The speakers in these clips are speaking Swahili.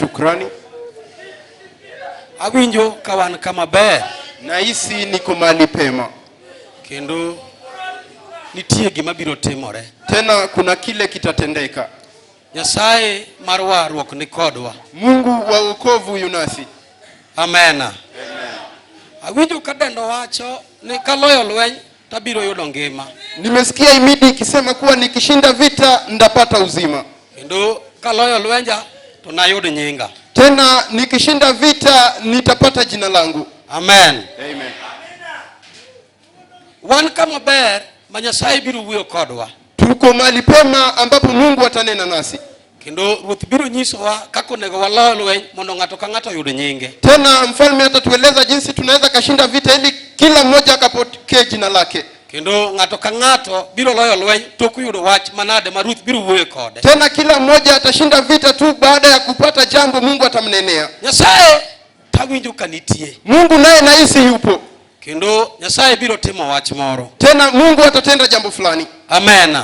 Shukrani. Awinjo kawan kama ber. Na hisi niko mahali pema. Kendo nitie gima biro timore. Tena kuna kile kitatendeka. Nyasaye mar Warruok ni kodwa. Mungu wa wokovu yunasi. Amen. Awinjo kadendo wacho ni kaloyo lweny tabiro yudo ngima. Nimesikia imidi ikisema kuwa nikishinda vita ndapata uzima. Kendo kaloyo lwenja to nayud nyinga. Tena nikishinda vita nitapata jina langu. Amen. Amen. Wan kama ber ma Nyasaye biro wuoyo kodwa. Tuko mahali pema ambapo Mungu atanena nasi. Kendo Ruoth biro nyisowa kako nego waloyo lweny mondo ng'ato ka ng'ato yud nyinge. Tena mfalme atatueleza jinsi tunaweza kashinda vita ili kila mmoja akapokee jina lake. Kendo ng'ato ka ng'ato biro loyo lweny tok yudo wach manade ma Ruoth biro wuoyo kode. Tena kila mmoja atashinda vita tu baada ya kupata jambo Mungu atamnenea. Nyasaye tawinjo kanitie. Mungu naye nahisi yupo. Kendo Nyasaye biro timo wach moro. Tena Mungu atatenda jambo fulani. Amen.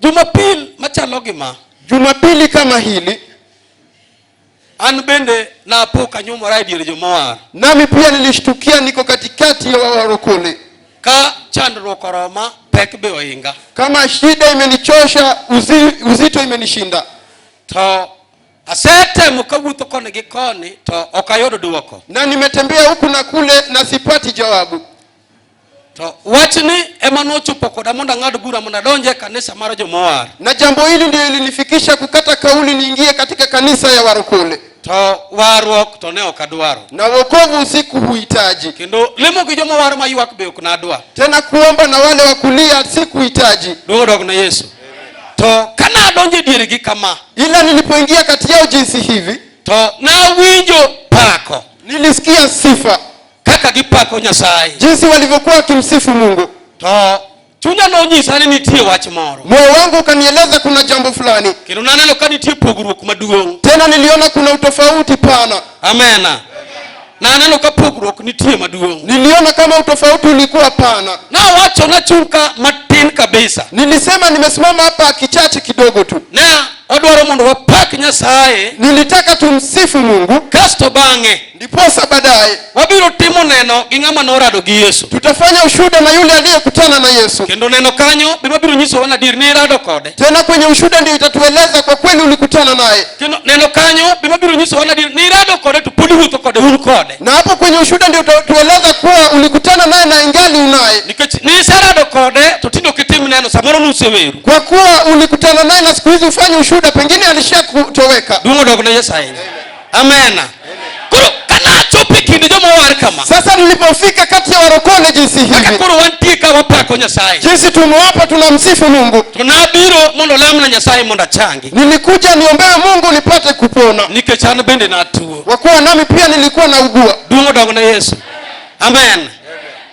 Jumapili machalo gima. Jumapili kama hili. An bende na apoka nyumora e diere Joma. Nami pia nilishtukia niko katikati ya Warruok. Ka chandruok oroma pek be oinga. Kama shida imenichosha, uzito imenishinda. To asetemo kawuotho koni gi koni to okayudo duoko. Na nimetembea huku na kule na sipati jawabu. To wachni emanochopo koda mondo ng'ad bura mondo donje kanisa mar Joma. Na jambo hili ndio ilinifikisha kukata kauli niingie katika kanisa ya Warruok. To Warruok to ne okadwaro. Na wokovu sikuhitaji. Kendo lemo gi Joma ma ywak be ok nadwa. Tena kuomba na wale wa kulia sikuhitaji. Dog na Yesu. To kana donje diere gi kama. Ila nilipoingia kati yao jinsi hivi, to na winjo pako. Nilisikia sifa. Kaka gipako Nyasaye. Jinsi walivyokuwa wakimsifu Mungu. To chunya no nyisa ni nitie wach moro. Moyo wangu ukanieleza kuna jambo fulani. Kendo naneno ka nitie pogruok maduong'. Tena niliona kuna utofauti pana. Amen. Naneno ka pogruok nitie maduong'. Niliona kama utofauti ulikuwa pana. Na wacho na chunka matin kabisa. Nilisema nimesimama hapa kichache kidogo tu. Na odwaro mondo wapak Nyasaye. Nilitaka tumsifu Mungu. Kasto bang'e. Ndiposa baadaye wabiro timo neno gi ng'ama norado gi Yesu. Tutafanya ushuhuda na yule aliyekutana na Yesu. Kendo neno kanyo biro nyiso wana dir ni rado kode. Tena kwenye ushuhuda ndio itatueleza kwa kweli ulikutana naye. Kendo neno kanyo biro nyiso wana dir ni rado kode to podi huto kode un kode. Na hapo kwenye ushuhuda ndio tueleza kuwa ulikutana naye na ingali unaye. Nikech ni sarado kode to tindo kitim neno samoro nuseweru. Kwa kuwa ulikutana naye na siku hizi ufanye ushuhuda pengine alishakutoweka. Dungo dog na Yesu aina. Amen. Kuro kana chopi kindi Joma kama. Sasa nilipofika kati ya Warruok jinsi hivi. Akakuru wantika wapako Nyasaye. Jinsi tumewapa tunamsifu Mungu. Tunabiro mondo lamna Nyasaye mondo changi. Nilikuja niombewe Mungu nipate kupona. Nikechana bende na tuo. Kwa kuwa nami pia nilikuwa naugua. Dungo dog na Yesu. Amen.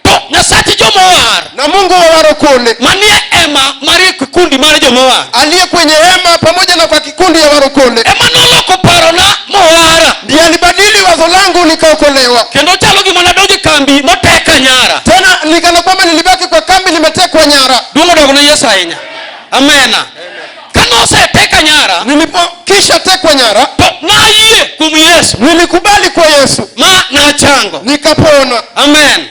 To Nyasaye Joma. Na Mungu wa Warruok. Manie ema mari kikundi mara Joma. Aliye kwenye hema pamoja na kwa kikundi ya Warruok. Emanoloko parona Owar. Ndiye alibadili wazo langu nikaokolewa. Kendo chalo gi mana doji kambi moteka nyara. Tena nikana kwamba nilibaki kwa kambi nimetekwa nyara. Dungo dog na Yesu aina. Amen. Kano se teka nyara. Nilipokisha tekwa nyara. To na yie kum Yesu. Nilikubali kwa Yesu. Ma na chango. Nikapona. Amen.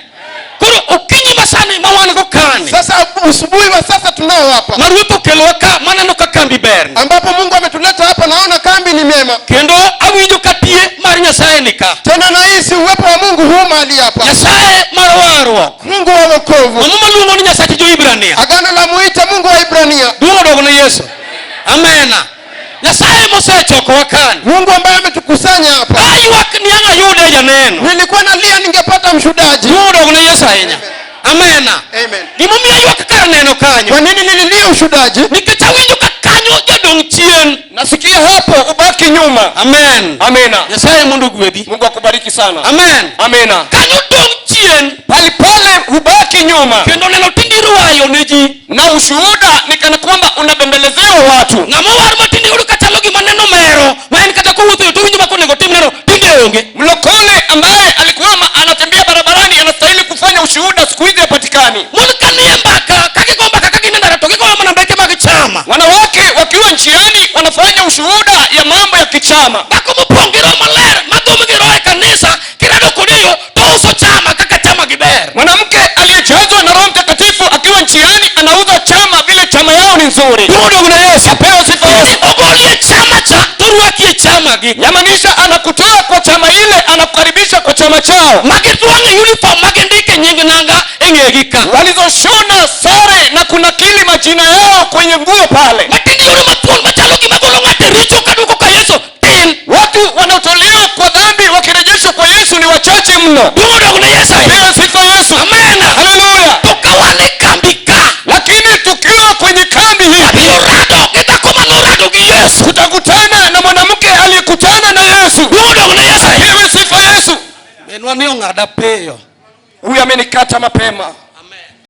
Kuro okinyi masani mawana go kani. Sasa usubuhi wa sasa tunao hapa. Maruto kelwaka maneno ka kambi ber. Ambapo Mungu ametuleta hapa naona kambi ni mema. Kendo awinjo katie mar Nyasaye nika. Tena nahisi uwepo wa Mungu huu mahali hapa. Nyasaye mar Warruok. Mungu wa wokovu. Mama luongo ni Nyasaye Jo-Ibrania. Agano la muita Mungu wa Ibrania. Dungo dog na Yesu. Amen. Nyasaye mosechoko wakani. Mungu ambaye ametukusanya hapa. Aywak ni anga yude janeno. Nilikuwa nalia ningepata mshuhudaji. Dungo dog na Yesu aina. Amen. Amen. Gimomiyo aywak kar neno kanyo. Kwa nini nililia ushuhudaji? Nikech awinjo ka kanyo jadong chien. Nasikia hapo ubaki nyuma. Amen. Amena. Nyasaye mundu gwedhi. Mungu akubariki sana. Amen. Amena. Kanyo dong chien. Pale ubaki nyuma. Kendo neno tindiruayo neji. Na ushuhuda ni kana kwamba unabembelezea watu. Ng'ama war matindi uru kachalo gi maneno mero. Maen kata kuwuotho yo to winjo makonego tim neno tinde onge. Mlokole ambaye alikuwa anatembea barabarani anastahili kufanya ushuhuda siku hizi hapatikani. Mon kanie mbaka kakigomba kakaginendara to gigoyo mana mbeke mag chama. Wanawake wakiwa njiani wanafanya ushuhuda ya mambo ya kichama. chama. Bako mupongiro maler madhumgiro e kanisa kirado kudiyo to uso chama kaka chama giber. Mwanamke aliyejazwa na Roho Mtakatifu akiwa njiani anauza chama vile chama yao ni nzuri. Dudo kuna Yesu. Apewe sifa Yesu. Ogolie chama cha turuakie chama gi. Yamaanisha anakutoa kwa chama ile anakukaribisha kwa chama chao. Magituange uniform magindike nyingi nanga engegika. Walizoshona sare na kunakili majina yao kwenye nguo pale. Matindi yuru matuan machalogi magolongate richo kaduko kwa Yesu. Watu wanaotolewa kwa dhambi wakirejeshwa kwa Yesu ni wachache mno. Dudo kuna Yesu. Apewe sifa Yesu. Amen. Haleluya. Tukawale kambika. Lakini tukiwa kwenye kambi hii Yorado kitakoma norado ki Yesu. tutakutana na mwanamke aliyekutana na Yesu. Dudo kuna Yesu. Apewe sifa Yesu. Benwa niyo ngada peyo. Huyu amenikata mapema.